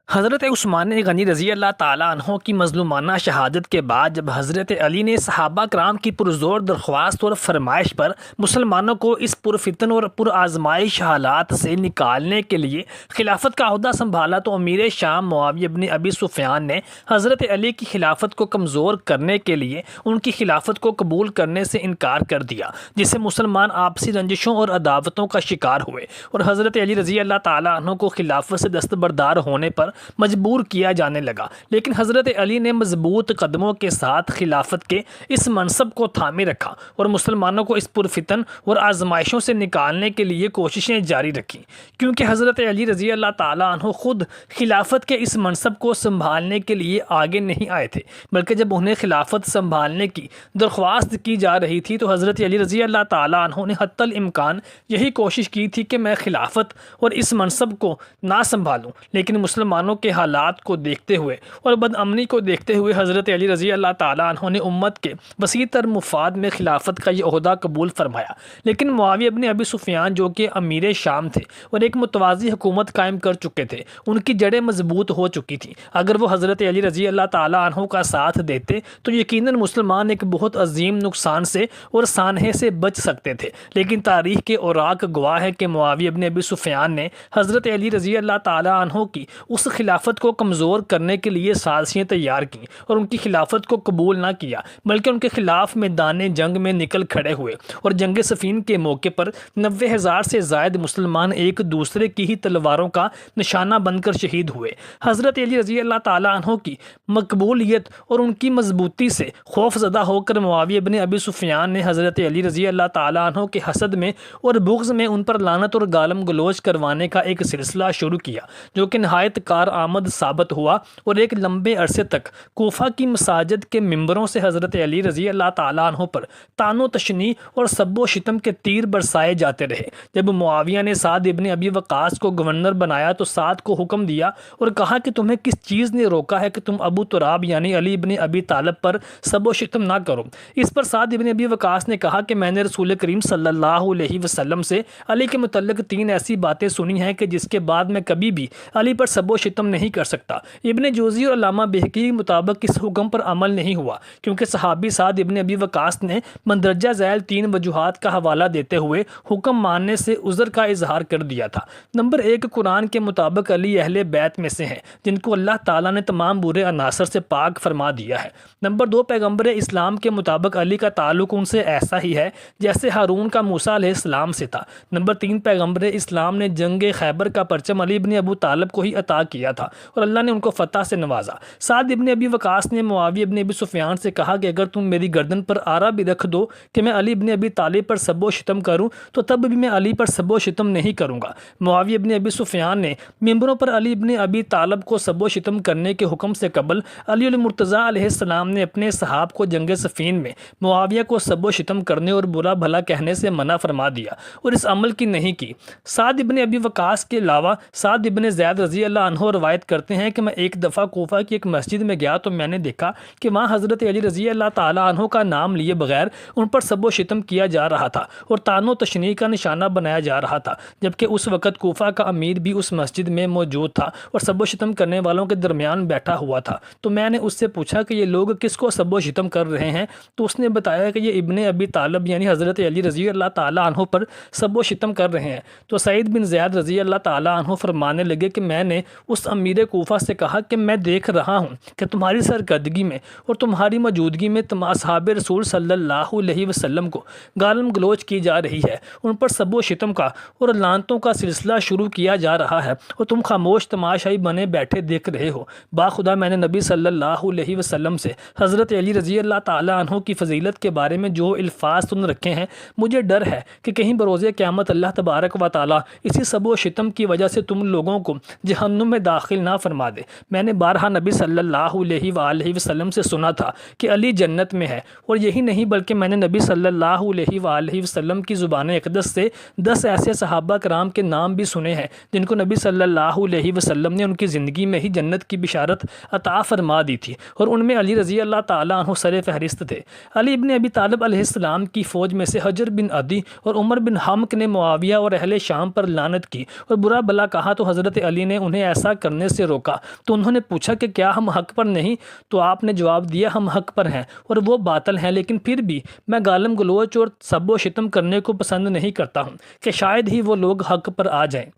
حضرت عثمان غنی رضی اللہ تعالیٰ عنہ کی مظلومانہ شہادت کے بعد جب حضرت علی نے صحابہ کرام کی پرزور درخواست اور فرمائش پر مسلمانوں کو اس پرفتن اور پرآزمائش حالات سے نکالنے کے لیے خلافت کا عہدہ سنبھالا تو امیر شام معاویہ بن ابی سفیان نے حضرت علی کی خلافت کو کمزور کرنے کے لیے ان کی خلافت کو قبول کرنے سے انکار کر دیا، جس سے مسلمان آپسی رنجشوں اور عداوتوں کا شکار ہوئے اور حضرت علی رضی اللہ تعالیٰ عنہ کو خلافت سے دستبردار ہونے پر مجبور کیا جانے لگا۔ لیکن حضرت علی نے مضبوط قدموں کے ساتھ خلافت کے اس منصب کو تھامے رکھا اور مسلمانوں کو اس پرفتن اور آزمائشوں سے نکالنے کے لیے کوششیں جاری رکھیں، کیونکہ حضرت علی رضی اللہ تعالیٰ عنہ خود خلافت کے اس منصب کو سنبھالنے کے لیے آگے نہیں آئے تھے، بلکہ جب انہیں خلافت سنبھالنے کی درخواست کی جا رہی تھی تو حضرت علی رضی اللہ تعالیٰ عنہ نے حتی الامکان یہی کوشش کی تھی کہ میں خلافت اور اس منصب کو نہ سنبھالوں، لیکن مسلمانوں کے حالات کو دیکھتے ہوئے اور بدامنی کو دیکھتے ہوئے حضرت علی رضی اللہ تعالیٰ عنہ نے امت کے وسیع تر مفاد میں خلافت کا یہ عہدہ قبول فرمایا۔ لیکن معاویہ بن ابی سفیان جو کہ امیر شام تھے اور ایک متوازی حکومت قائم کر چکے تھے، ان کی جڑیں مضبوط ہو چکی تھیں۔ اگر وہ حضرت علی رضی اللہ تعالیٰ عنہ کا ساتھ دیتے تو یقیناً مسلمان ایک بہت عظیم نقصان سے اور سانحے سے بچ سکتے تھے، لیکن تاریخ کے اوراق گواہ ہے کہ معاویہ بن ابی سفیان نے حضرت علی رضی اللہ تعالیٰ عنہ کی اس خلافت کو کمزور کرنے کے لیے سازشیں تیار کیں اور ان کی خلافت کو قبول نہ کیا، بلکہ ان کے خلاف میدان جنگ میں نکل کھڑے ہوئے اور جنگ صفین کے موقع پر 90,000 سے زائد مسلمان ایک دوسرے کی ہی تلواروں کا نشانہ بن کر شہید ہوئے۔ حضرت علی رضی اللہ تعالیٰ عنہ کی مقبولیت اور ان کی مضبوطی سے خوف زدہ ہو کر معاویہ بن ابی سفیان نے حضرت علی رضی اللہ تعالیٰ عنہ کے حسد میں اور بغض میں ان پر لعنت اور گالم گلوچ کروانے کا ایک سلسلہ شروع کیا، جو کہ نہایت کارآمد ثابت ہوا اور ایک لمبے عرصے تک کوفہ کی مساجد کے ممبروں سے حضرت علی رضی اللہ تعالیٰ عنہ پر طعن و تشنیع اور سب و شتم کے تیر برسائے جاتے رہے۔ جب معاویہ نے سعد ابن ابی وقاص کو گورنر بنایا تو سعد کو حکم دیا اور کہا کہ تمہیں کس چیز نے روکا ہے کہ تم ابو تراب یعنی علی ابن ابی طالب پر سب و شتم نہ کرو؟ اس پر سعد ابن ابی وقاص نے کہا کہ میں نے رسول کریم صلی اللہ علیہ وسلم سے علی کے متعلق 3 ایسی باتیں سنی ہیں کہ جس کے بعد میں کبھی بھی علی پر سب و شتم نہیں کر سکتا۔ ابن جوزی اور علامہ بہقی کے مطابق اس حکم پر عمل نہیں ہوا، کیونکہ صحابی سعد ابن ابی وقاص نے مندرجہ ذیل 3 وجوہات کا حوالہ دیتے ہوئے حکم ماننے سے عذر کا اظہار کر دیا تھا۔ نمبر 1، قرآن کے مطابق علی اہل بیت میں سے ہیں جن کو اللہ تعالیٰ نے تمام برے عناصر سے پاک فرما دیا ہے۔ نمبر 2، پیغمبر اسلام کے مطابق علی کا تعلق ان سے ایسا ہی ہے جیسے ہارون کا موسیٰ علیہ السلام سے تھا۔ نمبر 3، پیغمبر اسلام نے جنگ خیبر کا پرچم علی ابن ابو طالب کو ہی عطا کیا تھا اور اللہ نے ان کو فتح سے نوازا۔ سعد ابن ابی وقاص نے معاویہ ابن ابی سفیان سے کہا کہ اگر تم میری گردن پر آرا بھی رکھ دو کہ میں علی ابن ابی طالب پر سب و شتم کروں تو تب بھی میں علی پر سب و شتم نہیں کروں گا۔ معاویہ ابن ابی سفیان نے ممبروں پر علی ابن ابی طالب کو سب و شتم کرنے کے حکم سے قبل علی المرتضیٰ علیہ السلام نے اپنے صحاب کو جنگ صفین میں معاویہ کو سب و شتم کرنے اور برا بھلا کہنے سے منع فرما دیا اور اس عمل کی نہیں کی۔ سعد ابن ابی وقاص کے علاوہ سعد ابن زید رضی اللہ عنہ روایت کرتے ہیں کہ میں ایک دفعہ کوفہ کی ایک مسجد میں گیا تو میں نے دیکھا کہ وہاں حضرت علی رضی اللہ تعالیٰ عنہ کا نام لیے بغیر ان پر سب و شتم کیا جا رہا تھا اور طعن و تشنیع کا نشانہ بنایا جا رہا تھا، جبکہ اس وقت کوفہ کا امیر بھی اس مسجد میں موجود تھا اور سب و شتم کرنے والوں کے درمیان بیٹھا ہوا تھا۔ تو میں نے اس سے پوچھا کہ یہ لوگ کس کو سب و شتم کر رہے ہیں؟ تو اس نے بتایا کہ یہ ابن ابی طالب یعنی حضرت علی رضی اللہ تعالیٰ عنہ پر سب و شتم کر رہے ہیں۔ تو سعید بن زیاد رضی اللہ تعالیٰ عنہ فرمانے لگے کہ میں نے اس امیر کوفہ سے کہا کہ میں دیکھ رہا ہوں کہ تمہاری سرکردگی میں اور تمہاری موجودگی میں اصحاب رسول صلی اللہ علیہ وسلم کو گالم گلوچ کی جا رہی ہے، ان پر سب و شتم کا اور لعنتوں کا سلسلہ شروع کیا جا رہا ہے اور تم خاموش تماشائی بنے بیٹھے دیکھ رہے ہو۔ باخدا میں نے نبی صلی اللہ علیہ وسلم سے حضرت علی رضی اللہ تعالیٰ عنہ کی فضیلت کے بارے میں جو الفاظ سن رکھے ہیں، مجھے ڈر ہے کہ کہیں بروز قیامت اللہ تبارک و تعالیٰ اسی سب و شتم کی وجہ سے تم لوگوں کو جہنم میں داخل نہ فرما دے۔ میں نے بارہا نبی صلی اللہ علیہ وآلہ وسلم سے سنا تھا کہ علی جنت میں ہے، اور یہی نہیں بلکہ میں نے نبی صلی اللہ علیہ وآلہ وسلم کی زبان اقدس سے 10 ایسے صحابہ کرام کے نام بھی سنے ہیں جن کو نبی صلی اللہ علیہ وسلم نے ان کی زندگی میں ہی جنت کی بشارت عطا فرما دی تھی، اور ان میں علی رضی اللہ تعالیٰ عنہ سر فہرست تھے۔ علی ابن ابی طالب علیہ السلام کی فوج میں سے حجر بن عدی اور عمر بن حمق نے معاویہ اور اہل شام پر لعنت کی اور برا بلا کہا، تو حضرت علی نے انہیں ایسا کرنے سے روکا تو انہوں نے پوچھا کہ کیا ہم حق پر نہیں؟ تو آپ نے جواب دیا ہم حق پر ہیں اور وہ باطل ہیں، لیکن پھر بھی میں گالم گلوچ اور سب و شتم کرنے کو پسند نہیں کرتا ہوں کہ شاید ہی وہ لوگ حق پر آ جائیں۔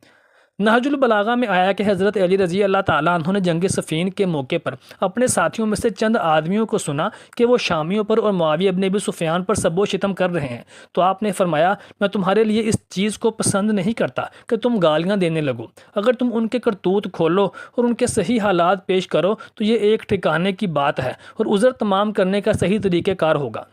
نہج البلاغہ میں آیا کہ حضرت علی رضی اللہ تعالیٰ عنہ نے جنگ صفین کے موقع پر اپنے ساتھیوں میں سے چند آدمیوں کو سنا کہ وہ شامیوں پر اور معاویہ ابن ابی سفیان پر سب و شتم کر رہے ہیں، تو آپ نے فرمایا میں تمہارے لیے اس چیز کو پسند نہیں کرتا کہ تم گالیاں دینے لگو۔ اگر تم ان کے کرتوت کھولو اور ان کے صحیح حالات پیش کرو تو یہ ایک ٹھکانے کی بات ہے اور عذر تمام کرنے کا صحیح طریقہ کار ہوگا۔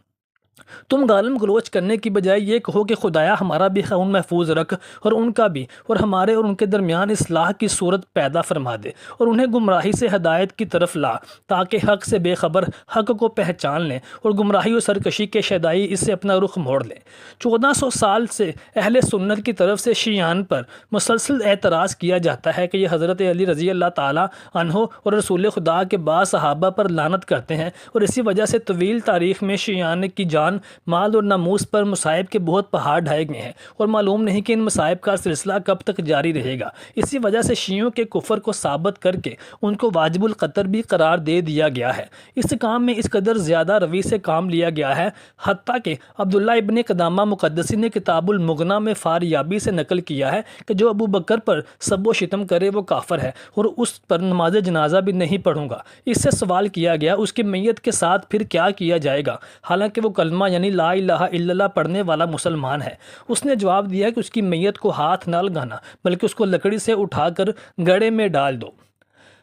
تم گالم گلوچ کرنے کی بجائے یہ کہو کہ خدایا ہمارا بھی خون محفوظ رکھ اور ان کا بھی، اور ہمارے اور ان کے درمیان اصلاح کی صورت پیدا فرما دے اور انہیں گمراہی سے ہدایت کی طرف لا، تاکہ حق سے بے خبر حق کو پہچان لیں اور گمراہی و سرکشی کے شیدائی اس سے اپنا رخ موڑ لیں۔ 1400 سال سے اہل سنت کی طرف سے شیعان پر مسلسل اعتراض کیا جاتا ہے کہ یہ حضرت علی رضی اللہ تعالیٰ عنہ اور رسول خدا کے بعض صحابہ پر لعنت کرتے ہیں، اور اسی وجہ سے طویل تاریخ میں شیعان کی جان، مال اور ناموس پر مصائب کے بہت پہاڑ ڈھائے گئے ہیں اور معلوم نہیں کہ ان مصائب کا سلسلہ کب تک جاری رہے گا۔ اسی وجہ سے شیعوں کے کفر کو ثابت کر کے ان کو واجب القتل بھی قرار دے دیا گیا ہے۔ اس کام میں اس قدر زیادہ روی سے کام لیا گیا ہے، حتیٰ کہ عبداللہ ابن قدامہ مقدسی نے کتاب المغنی میں فاریابی سے نقل کیا ہے کہ جو ابو بکر پر سب و شتم کرے وہ کافر ہے اور اس پر نماز جنازہ بھی نہیں پڑھوں گا۔ اس سے سوال کیا گیا اس کی میت کے ساتھ پھر کیا کیا جائے گا، حالانکہ وہ کلمہ یعنی لا الہ الا اللہ پڑھنے والا مسلمان ہے۔ اس نے جواب دیا کہ اس کی میت کو ہاتھ نہ لگانا بلکہ اس کو لکڑی سے اٹھا کر گڑھے میں ڈال دو۔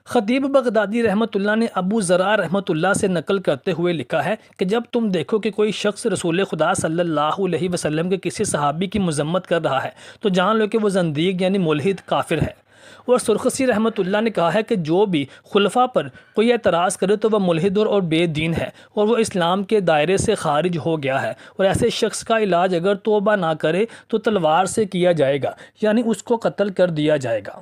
خطیب بغدادی رحمۃ اللہ نے ابو زرع رحمۃ اللہ سے نقل کرتے ہوئے لکھا ہے کہ جب تم دیکھو کہ کوئی شخص رسول خدا صلی اللہ علیہ وسلم کے کسی صحابی کی مذمت کر رہا ہے تو جان لو کہ وہ زندیق یعنی ملحد کافر ہے۔ اور سرخسی رحمۃ اللہ نے کہا ہے کہ جو بھی خلفاء پر کوئی اعتراض کرے تو وہ ملحد اور بے دین ہے اور وہ اسلام کے دائرے سے خارج ہو گیا ہے، اور ایسے شخص کا علاج اگر توبہ نہ کرے تو تلوار سے کیا جائے گا، یعنی اس کو قتل کر دیا جائے گا۔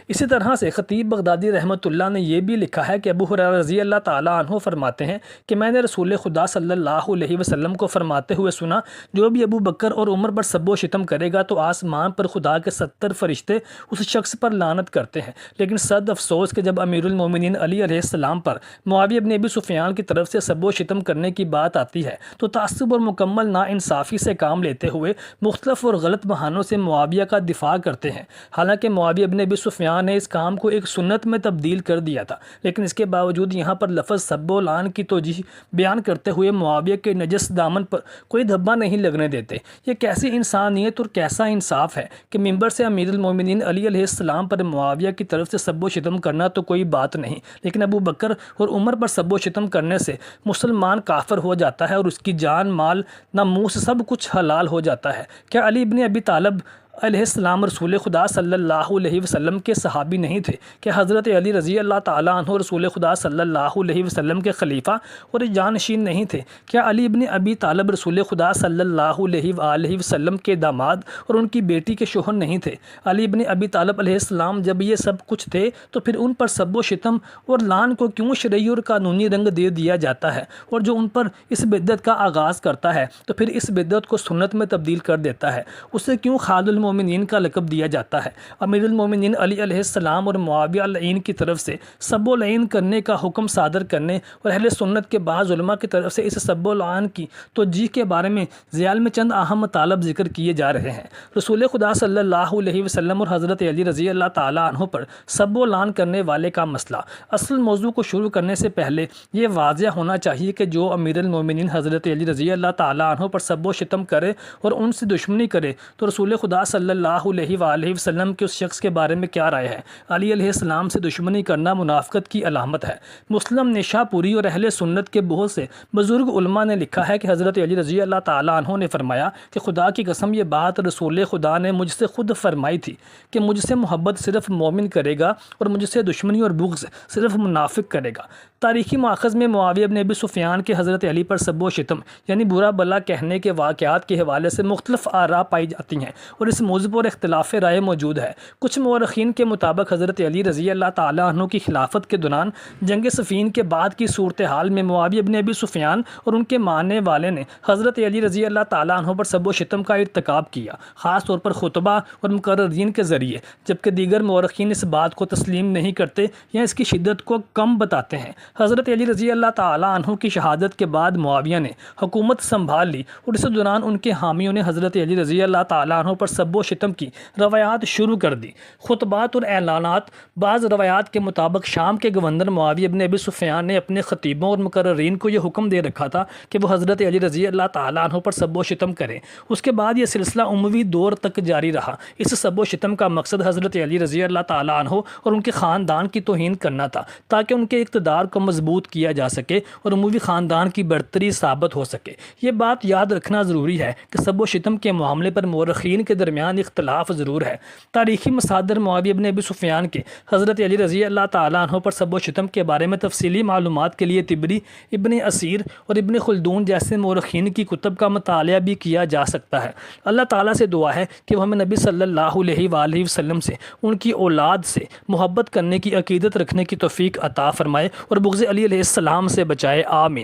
اسی طرح سے خطیب بغدادی رحمۃ اللہ نے یہ بھی لکھا ہے کہ ابو ہریرہ رضی اللہ تعالیٰ عنہ فرماتے ہیں کہ میں نے رسول خدا صلی اللہ علیہ وسلم کو فرماتے ہوئے سنا، جو بھی ابو بکر اور عمر پر سب و شتم کرے گا تو آسمان پر خدا کے 70 فرشتے اس شخص پر لعنت کرتے ہیں، لیکن صد افسوس کہ جب امیر المومنین علی علیہ السلام پر معاویہ ابن ابی سفیان کی طرف سے سب و شتم کرنے کی بات آتی ہے تو تعصب اور مکمل ناانصافی سے کام لیتے ہوئے مختلف اور غلط بہانوں سے معاویہ کا دفاع کرتے ہیں۔ حالانکہ معاویہ ابن ابی سفیان نے اس کام کو ایک سنت میں تبدیل کر دیا تھا، لیکن اس کے باوجود یہاں پر لفظ سب و لعن کی توجیہ بیان کرتے ہوئے معاویہ کے نجس دامن پر کوئی دھبا نہیں لگنے دیتے۔ یہ کیسی انسانیت اور کیسا انصاف ہے کہ منبر سے امیر المومنین علی علیہ السلام پر معاویہ کی طرف سے سب و شتم کرنا تو کوئی بات نہیں، لیکن ابو بکر اور عمر پر سب و شتم کرنے سے مسلمان کافر ہو جاتا ہے اور اس کی جان، مال، ناموس سب کچھ حلال ہو جاتا ہے۔ کیا علی ابن ابی طالب علیہ السلام رسول خدا صلی اللہ علیہ وسلم کے صحابی نہیں تھے کہ حضرت علی رضی اللہ تعالیٰ عنہ رسول خدا صلی اللہ علیہ وسلم کے خلیفہ اور جانشین نہیں تھے؟ کیا علی ابن ابی طالب رسول خدا صلی اللہ علیہ وآلہ وسلم کے داماد اور ان کی بیٹی کے شوہر نہیں تھے؟ علی ابن ابی طالب علیہ السلام جب یہ سب کچھ تھے تو پھر ان پر سب و شتم اور لعن کو کیوں شرعی اور قانونی رنگ دے دیا جاتا ہے، اور جو ان پر اس بدعت کا آغاز کرتا ہے تو پھر اس بدعت کو سنت میں تبدیل کر دیتا ہے، اسے کیوں خالد المومنین کا لقب دیا جاتا ہے؟ امیر المومنین علی علیہ السلام اور معاویہ اللعین کی طرف سے سب و لعین کرنے کا حکم صادر کرنے اور اہل سنت کے بعض علماء کی طرف سے اس سب و لعن کی توجیہ کے بارے میں ذیل میں چند اہم مطالب ذکر کیے جا رہے ہیں۔ رسول خدا صلی اللہ علیہ وسلم اور حضرت علی رضی اللہ تعالیٰ عنہ پر سب و لعن کرنے والے کا مسئلہ۔ اصل موضوع کو شروع کرنے سے پہلے یہ واضح ہونا چاہیے کہ جو امیر المومنین حضرت علی رضی اللہ تعالیٰ عنہ پر سب و شتم کرے اور ان سے دشمنی کرے تو رسول خدا صلی اللہ علیہ وآلہ وسلم کے اس شخص کے بارے میں کیا رائے ہے؟ علی علیہ السلام سے دشمنی کرنا منافقت کی علامت ہے۔ مسلم نشا پوری اور اہل سنت کے بہت سے بزرگ علماء نے لکھا ہے کہ حضرت علی رضی اللہ تعالیٰ عنہ نے فرمایا کہ خدا کی قسم یہ بات رسول خدا نے مجھ سے خود فرمائی تھی کہ مجھ سے محبت صرف مومن کرے گا اور مجھ سے دشمنی اور بغض صرف منافق کرے گا۔ تاریخی ماخذ میں معاویہ ابن ابی سفیان کے حضرت علی پر سب و شتم یعنی برا بلا کہنے کے واقعات کے حوالے سے مختلف آراء پائی جاتی ہیں، اور اس موضوع پر اختلاف رائے موجود ہے۔ کچھ مورخین کے مطابق حضرت علی رضی اللہ تعالیٰ عنہ کی خلافت کے دوران جنگ صفین کے بعد کی صورتحال میں معاویہ بن ابی سفیان اور ان کے ماننے والے نے حضرت علی رضی اللہ تعالیٰ عنہ پر سب و شتم کا ارتکاب کیا، خاص طور پر خطبہ اور مقررین کے ذریعے، جبکہ دیگر مورخین اس بات کو تسلیم نہیں کرتے یا اس کی شدت کو کم بتاتے ہیں۔ حضرت علی رضی اللہ تعالیٰ عنہ کی شہادت کے بعد معاویہ نے حکومت سنبھال لی اور اس دوران ان کے حامیوں نے حضرت علی رضی اللہ تعالیٰ عنہ پر سب و شتم کی روایات شروع کر دی۔ خطبات اور اعلانات: بعض روایات کے مطابق شام کے گورنر معاویہ بن ابی سفیان نے اپنے خطیبوں اور مقررین کو یہ حکم دے رکھا تھا کہ وہ حضرت علی رضی اللہ تعالیٰ عنہ پر سب و شتم کریں۔ اس کے بعد یہ سلسلہ اموی دور تک جاری رہا۔ اس سب و شتم کا مقصد حضرت علی رضی اللہ تعالیٰ عنہ اور ان کے خاندان کی توہین کرنا تھا، تاکہ ان کے اقتدار کو مضبوط کیا جا سکے اور اموی خاندان کی برتری ثابت ہو سکے۔ یہ بات یاد رکھنا ضروری ہے کہ سب و شتم کے معاملے پر مورخین کے درمیان اختلاف ضرور ہے۔ تاریخی مصادر معاویہ بن ابی سفیان کے حضرت علی رضی اللہ تعالیٰ عنہ پر سب و شتم کے بارے میں تفصیلی معلومات کے لیے طبری، ابن اسیر اور ابن خلدون جیسے مورخین کی کتب کا مطالعہ بھی کیا جا سکتا ہے۔ اللہ تعالیٰ سے دعا ہے کہ وہ ہمیں نبی صلی اللہ علیہ وآلہ وسلم سے، ان کی اولاد سے محبت کرنے کی عقیدت رکھنے کی توفیق عطا فرمائے اور بغض علی علیہ السلام سے بچائے، آمین۔